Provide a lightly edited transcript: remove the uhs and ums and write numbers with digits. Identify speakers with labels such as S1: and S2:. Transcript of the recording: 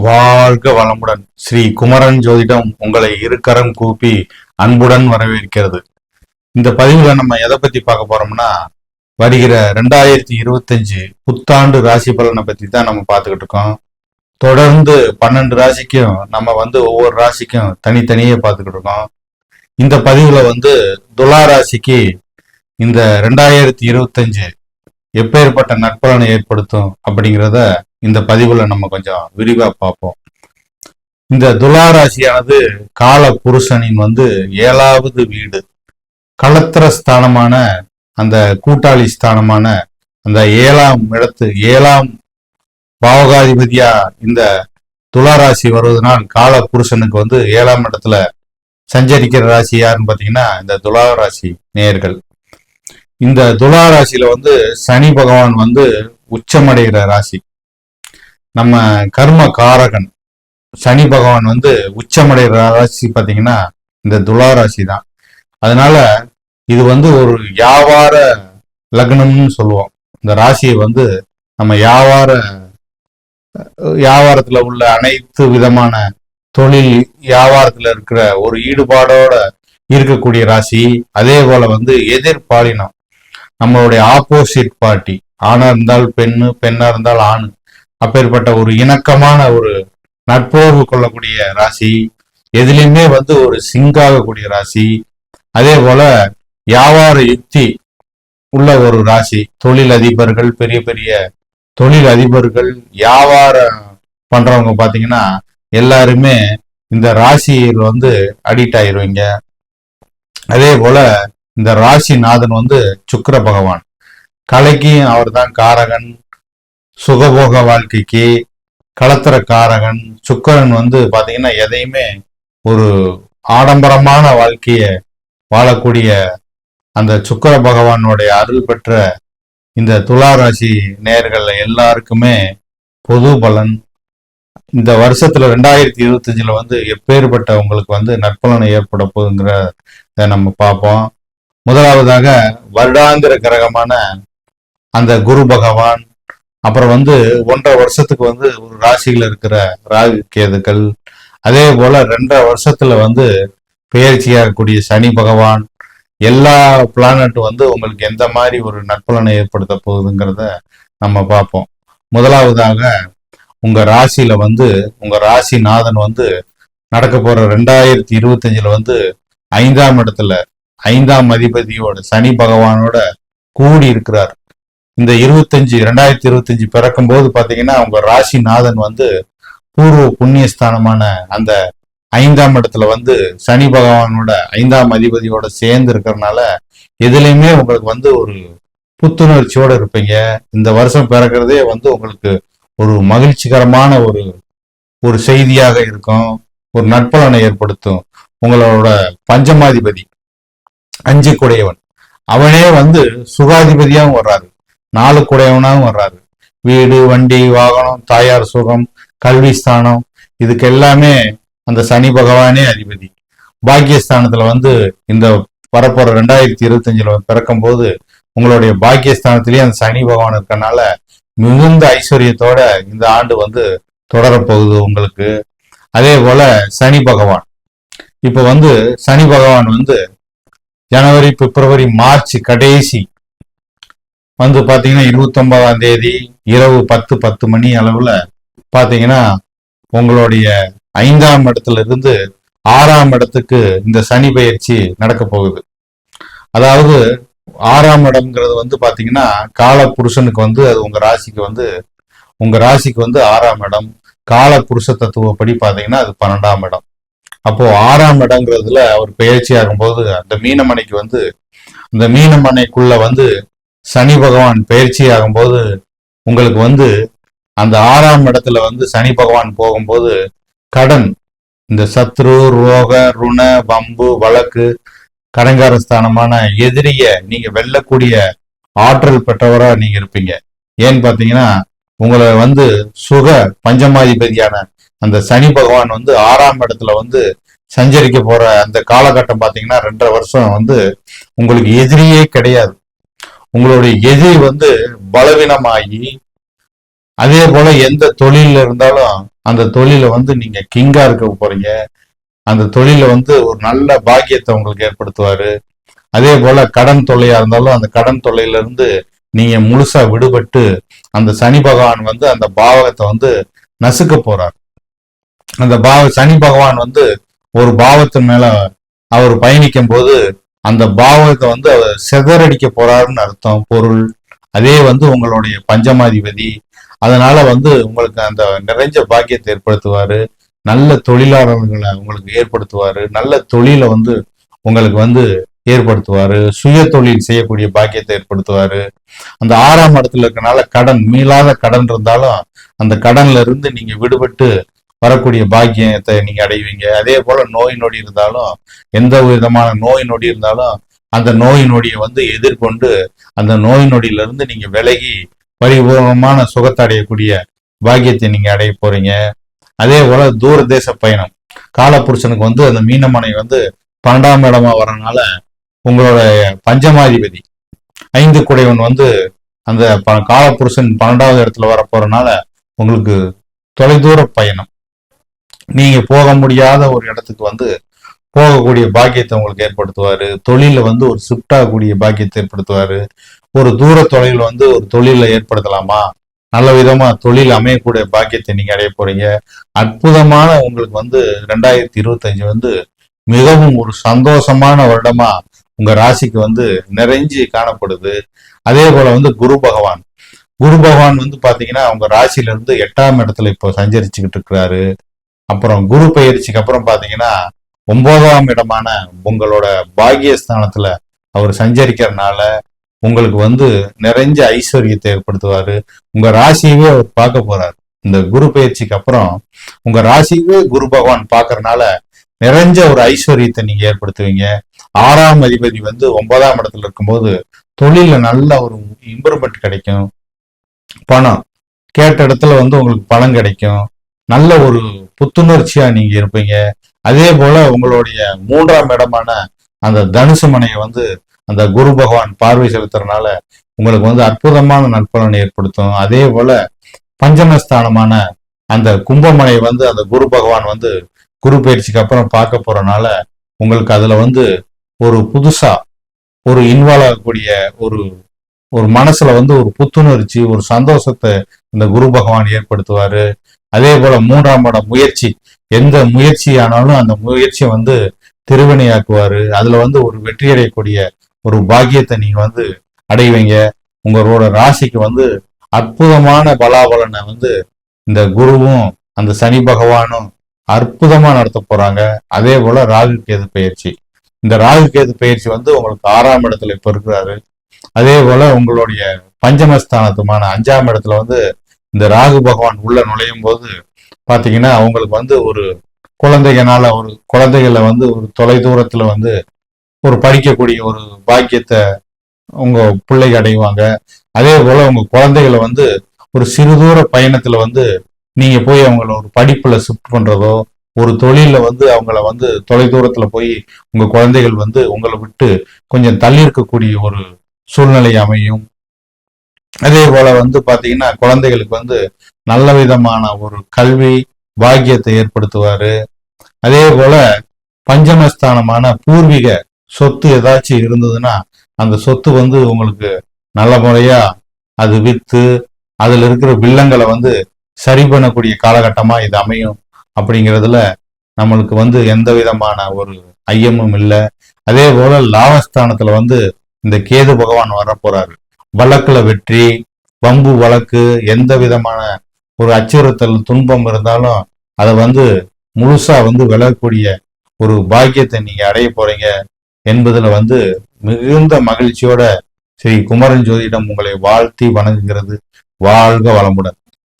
S1: வாழ்க வளமுடன். ஸ்ரீ குமரன் ஜோதிடம் உங்களை இருக்கரம் கூப்பி அன்புடன் வரவேற்கிறது. இந்த பதிவுல நம்ம எதை பத்தி பார்க்க போறோம்னா, வருகிற 2025 புத்தாண்டு ராசி பலனை பத்தி தான் நம்ம பார்த்துக்கிட்டு இருக்கோம். தொடர்ந்து 12 ராசிக்கும் நம்ம ஒவ்வொரு ராசிக்கும் தனித்தனியே பார்த்துக்கிட்டு இருக்கோம். இந்த பதிவுல துலா ராசிக்கு இந்த 2025 எப்பேற்பட்ட நற்பலனை ஏற்படுத்தும் அப்படிங்கிறத இந்த பதிவுல நம்ம கொஞ்சம் விரிவா பார்ப்போம். இந்த துலா ராசியானது கால புருஷனின் 7வது வீடு, களத்திர ஸ்தானமான அந்த கூட்டாளி ஸ்தானமான அந்த 7ஆம் பாவகாதிபதியா இந்த துலா ராசி வருவதனால் கால புருஷனுக்கு 7ஆம் இடத்துல சஞ்சரிக்கிற ராசி யாருன்னு பாத்தீங்கன்னா இந்த துலா ராசி நேயர்கள். இந்த துலா ராசியில சனி பகவான் உச்சமடைகிற ராசி. நம்ம கர்ம காரகன் சனி பகவான் உச்சமடைகிற ராசி பாத்தீங்கன்னா இந்த துலா ராசி தான். அதனால இது ஒரு வியாபார லக்னம்னு சொல்லுவோம். இந்த ராசியை நம்ம வியாபாரத்துல உள்ள அனைத்து விதமான தொழில் வியாபாரத்துல இருக்கிற ஒரு ஈடுபாடோட இருக்கக்கூடிய ராசி. அதே போல எதிர்பாலினம், நம்மளுடைய ஆப்போசிட் பார்ட்டி, ஆணா இருந்தால் பெண்ணு, பெண்ணா இருந்தால் ஆணு, அப்பேற்பட்ட ஒரு இணக்கமான ஒரு நட்போர்வு கொள்ளக்கூடிய ராசி. எதுலையுமே ஒரு சிங்காகக்கூடிய ராசி. அதே போல வியாபார யுக்தி உள்ள ஒரு ராசி. தொழில் அதிபர்கள், பெரிய பெரிய தொழில் அதிபர்கள், வியாபாரம் பண்றவங்க பாத்தீங்கன்னா எல்லாருமே இந்த ராசியில் அடிக்ட் ஆயிருவீங்க. அதே போல இந்த ராசிநாதன் சுக்கிர பகவான், கலைக்கு அவர் தான் காரகன், சுகபோக வாழ்க்கைக்கு களத்திர காரகன். சுக்கிரன் பாத்தீங்கன்னா எதையுமே ஒரு ஆடம்பரமான வாழ்க்கைய வாழக்கூடிய அந்த சுக்கிர பகவானுடைய அருள் பெற்ற இந்த துலா ராசி நேயர்கள் எல்லாருக்குமே பொது பலன் இந்த வருஷத்துல 2025 எப்பேற்பட்ட உங்களுக்கு நற்பலனை ஏற்பட போகுங்கிறத நம்ம பார்ப்போம். முதலாவதாக வருடாந்திர கிரகமான அந்த குரு பகவான், அப்புறம் 1.5 வருஷத்துக்கு ஒரு ராசியில இருக்கிற ராகு கேதுக்கள், அதே போல 2.5 வருஷத்துல பெயர்ச்சியாகக்கூடிய சனி பகவான், எல்லா பிளானட் உங்களுக்கு எந்த மாதிரி ஒரு நற்பலனை ஏற்படுத்த போகுதுங்கிறத நம்ம பார்ப்போம். முதலாவதாக உங்க ராசியில உங்க ராசிநாதன் நடக்க போற 2025 5ஆம் இடத்துல 5ஆம் அதிபதியோட சனி பகவானோட கூடி இருக்கிறார். இந்த 2025 பிறக்கும் போது பாத்தீங்கன்னா உங்க ராசிநாதன் பூர்வ புண்ணியஸ்தானமான அந்த 5ஆம் இடத்துல சனி பகவானோட 5ஆம் அதிபதியோட சேர்ந்து இருக்கிறதுனால எதுலையுமே உங்களுக்கு ஒரு புத்துணர்ச்சியோட இருப்பீங்க. இந்த வருஷம் பிறக்கிறதே உங்களுக்கு ஒரு மகிழ்ச்சிகரமான ஒரு செய்தியாக இருக்கும், ஒரு நற்பலனை ஏற்படுத்தும். உங்களோட பஞ்சமாதிபதி 5 குடையவன் அவனே சுகாதிபதியாகவும் வர்றாரு, 4 குடையவனாகவும் வர்றாரு. வீடு, வண்டி, வாகனம், தாயார் சுகம், கல்வி ஸ்தானம், இதுக்கு எல்லாமே அந்த சனி பகவானே அதிபதி. பாக்கியஸ்தானத்துல இந்த வரப்போற 2025 பிறக்கும் போது உங்களுடைய பாக்கியஸ்தானத்திலேயே அந்த சனி பகவான் இருக்கனால மிகுந்த ஐஸ்வர்யத்தோட இந்த ஆண்டு தொடரப்போகுது உங்களுக்கு. அதே போல சனி பகவான் இப்ப சனி பகவான் ஜனவரி, பிப்ரவரி, மார்ச் கடைசி பாத்தீங்கன்னா 29ஆம் தேதி இரவு 10 மணி அளவுல பாத்தீங்கன்னா உங்களுடைய 5ஆம் இடத்துல இருந்து 6ஆம் இடத்துக்கு இந்த சனி பயிற்சி நடக்க போகுது. அதாவது 6ஆம் இடம்ங்கிறது பாத்தீங்கன்னா கால புருஷனுக்கு அது உங்க ராசிக்கு 6ஆம் இடம். கால புருஷ தத்துவப்படி பாத்தீங்கன்னா அது 12ஆம் இடம். அப்போ 6ஆம் இடங்கிறதுல அவர் பயிற்சி ஆகும்போது அந்த மீனமனைக்கு அந்த மீனமனைக்குள்ள சனி பகவான் பயிற்சி ஆகும்போது உங்களுக்கு அந்த 6ஆம் இடத்துல சனி பகவான் போகும்போது கடன், இந்த சத்ரு, ரோக, ருண, வம்பு, வழக்கு, கடங்கார ஸ்தானமான எதிரிய நீங்க வெல்லக்கூடிய ஆற்றல் பெற்றவரா நீங்க இருப்பீங்க. ஏன்னு பாத்தீங்கன்னா உங்களை சுக பஞ்சமாதிபதியான அந்த சனி பகவான் 6ஆம் இடத்துல சஞ்சரிக்க போற அந்த காலகட்டம் பாத்தீங்கன்னா 2.5 வருஷம் உங்களுக்கு எதிரியே கிடையாது. உங்களுடைய எதிரி பலவீனமாகி, அதே போல எந்த தொழில இருந்தாலும் அந்த தொழில வந்து நீங்க கிங்கா இருக்க போறீங்க. அந்த தொழில வந்து ஒரு நல்ல பாக்கியத்தை உங்களுக்கு ஏற்படுத்துவாரு. அதே போல கடன் தொல்லையா இருந்தாலும் அந்த கடன் தொல்லையில இருந்து நீங்க முழுசா விடுபட்டு அந்த சனி பகவான் வந்து அந்த பாவகத்தை வந்து நசுக்க போறார். அந்த சனி பகவான் வந்து ஒரு பாவத்தின் மேல அவர் பயணிக்கும் போது அந்த பாவகத்தை வந்து அவர் சிதறடிக்க போறாருன்னு அர்த்தம், பொருள். அதே வந்து உங்களுடைய பஞ்சமாதிபதி. அதனால வந்து உங்களுக்கு அந்த நிறைஞ்ச பாக்கியத்தை ஏற்படுத்துவாரு. நல்ல தொழிலாளர்களை உங்களுக்கு ஏற்படுத்துவாரு. நல்ல தொழிலை வந்து உங்களுக்கு வந்து ஏற்படுத்துவாரு. சுய தொழில் செய்யக்கூடிய பாக்கியத்தை ஏற்படுத்துவாரு. அந்த 6ஆம் இடத்துல இருக்கனால கடன், மீளாத கடன் இருந்தாலும் அந்த கடன்ல இருந்து நீங்க விடுபட்டு வரக்கூடிய பாக்கியத்தை நீங்க அடைவீங்க. அதே போல நோய் நொடி இருந்தாலும், எந்த விதமான நோய் நொடி இருந்தாலும் அந்த நோய் நொடியை வந்து எதிர்கொண்டு அந்த நோய் நொடியில இருந்து நீங்க விலகி பரிபூர்ணமான சுகத்தை அடையக்கூடிய பாக்கியத்தை நீங்க அடைய போறீங்க. அதே போல தூர தேச பயணம், காலபுருஷனுக்கு வந்து அந்த மீனமனை வந்து 12ஆம் இடமா வரனால உங்களோட பஞ்சமாதிபதி 5 குடைவன் வந்து அந்த காலபுருஷன் 12வது இடத்துல வர போறனால உங்களுக்கு தொலைதூர பயணம், நீங்க போக முடியாத ஒரு இடத்துக்கு வந்து போகக்கூடிய பாக்கியத்தை உங்களுக்கு ஏற்படுத்துவாரு. தொழில வந்து ஒரு ஷிஃப்ட் ஆகக்கூடிய பாக்கியத்தை ஏற்படுத்துவாரு. ஒரு தூர தொழில் வந்து ஒரு தொழில ஏற்படுத்தலாமா, நல்ல விதமா தொழில் அமையக்கூடிய பாக்கியத்தை நீங்க அடைய போறீங்க. அற்புதமான உங்களுக்கு வந்து 2025 வந்து மிகவும் ஒரு சந்தோஷமான வருடமா உங்க ராசிக்கு வந்து நிறைஞ்சு காணப்படுது. அதே போல வந்து குரு பகவான் வந்து பாத்தீங்கன்னா உங்க ராசியில இருந்து 8ஆம் இடத்துல இப்போ சஞ்சரிச்சுக்கிட்டு இருக்கிறாரு. அப்புறம் குரு பயிற்சிக்கு அப்புறம் பாத்தீங்கன்னா 9ஆம் இடமான உங்களோட பாகியஸ்தானத்துல அவர் சஞ்சரிக்கிறதுனால உங்களுக்கு வந்து நிறைஞ்ச ஐஸ்வர்யத்தை ஏற்படுத்துவாரு. உங்க ராசியவே அவர் பார்க்க போறாரு. இந்த குரு பயிற்சிக்கு அப்புறம் உங்க ராசியவே குரு பகவான் பார்க்கறதுனால நிறைஞ்ச ஒரு ஐஸ்வர்யத்தை நீங்க ஏற்படுத்துவீங்க. 6ஆம் அதிபதி வந்து 9ஆம் இடத்துல இருக்கும்போது தொழில நல்ல ஒரு இம்ப்ரூவ்மெண்ட் கிடைக்கும். பணம் கேட்ட இடத்துல வந்து உங்களுக்கு பணம் கிடைக்கும். நல்ல ஒரு புத்துணர்ச்சியா நீங்க இருப்பீங்க. அதே போல உங்களுடைய 3ஆம் இடமான அந்த தனுசு மனையை வந்து அந்த குரு பகவான் பார்வை செலுத்துறதுனால உங்களுக்கு வந்து அற்புதமான நற்பலனை ஏற்படுத்தும். அதே போல பஞ்சமஸ்தானமான அந்த கும்பமனையை வந்து அந்த குரு பகவான் வந்து குரு பயிற்சிக்கு அப்புறம் பார்க்க போறனால உங்களுக்கு அதுல வந்து ஒரு புதுசா ஒரு இன்வால்வ் ஆகக்கூடிய ஒரு ஒரு மனசுல வந்து ஒரு புத்துணர்ச்சி, ஒரு சந்தோஷத்தை இந்த குரு பகவான் ஏற்படுத்துவாரு. அதே போல 3ஆம் இடம் முயற்சி, எந்த முயற்சி ஆனாலும் அந்த முயற்சியை வந்து திருவினையாக்குவாரு. அதுல வந்து ஒரு வெற்றி அடையக்கூடிய ஒரு பாக்கியத்தை நீங்க வந்து அடைவீங்க. உங்களோட ராசிக்கு வந்து அற்புதமான பலாபலனை வந்து இந்த குருவும் அந்த சனி பகவானும் அற்புதமா நடத்த போறாங்க. அதே போல ராகு கேது பயிற்சி, இந்த ராகு கேது பயிற்சி வந்து உங்களுக்கு 6ஆம் இடத்துல இப்ப இருக்கிறாரு. அதே போல உங்களுடைய பஞ்சமஸ்தானத்துமான 5ஆம் இடத்துல வந்து இந்த ராகு பகவான் உள்ள நுழையும் போது பாத்தீங்கன்னா அவங்களுக்கு வந்து ஒரு குழந்தைகளால ஒரு குழந்தைகளை வந்து ஒரு தொலை தூரத்துல வந்து ஒரு படிக்கக்கூடிய ஒரு பாக்கியத்தை உங்க பிள்ளைங்க அடைவாங்க. அதே போல உங்க குழந்தைகளை வந்து ஒரு சிறு தூர பயணத்துல வந்து நீங்க போய் அவங்கள ஒரு படிப்புல ஷிஃப்ட் பண்றதோ, ஒரு தொழில வந்து அவங்கள வந்து தொலை தூரத்துல போய் உங்க குழந்தைகள் வந்து உங்களை விட்டு கொஞ்சம் தள்ளி இருக்கக்கூடிய ஒரு சூழ்நிலை அமையும். அதே போல வந்து பாத்தீங்கன்னா குழந்தைகளுக்கு வந்து நல்ல விதமான ஒரு கல்வி பாக்கியத்தை ஏற்படுத்துவாரு. அதே போல பஞ்சமஸ்தானமான பூர்வீக சொத்து ஏதாச்சும் இருந்ததுன்னா அந்த சொத்து வந்து உங்களுக்கு நல்ல முறையா அது வித்து அதுல இருக்கிற வில்லங்களை வந்து சரி பண்ணக்கூடிய காலகட்டமா இது அமையும். அப்படிங்கிறதுல நம்மளுக்கு வந்து எந்த விதமான ஒரு ஐயமும் இல்லை. அதே போல லாபஸ்தானத்துல வந்து இந்த கேது பகவான் வர போறாரு. வழக்குல வெற்றி, வம்பு வழக்கு, எந்த விதமான ஒரு அச்சுறுத்தல் துன்பம் இருந்தாலும் அதை வந்து முழுசா வந்து விலகக்கூடிய ஒரு பாக்கியத்தை நீங்க அடைய போறீங்க என்பதுல வந்து மிகுந்த மகிழ்ச்சியோட ஸ்ரீ குமரன் ஜோதிடம் உங்களை வாழ்த்தி வணங்குகிறது. வாழ்க வளமுடன்.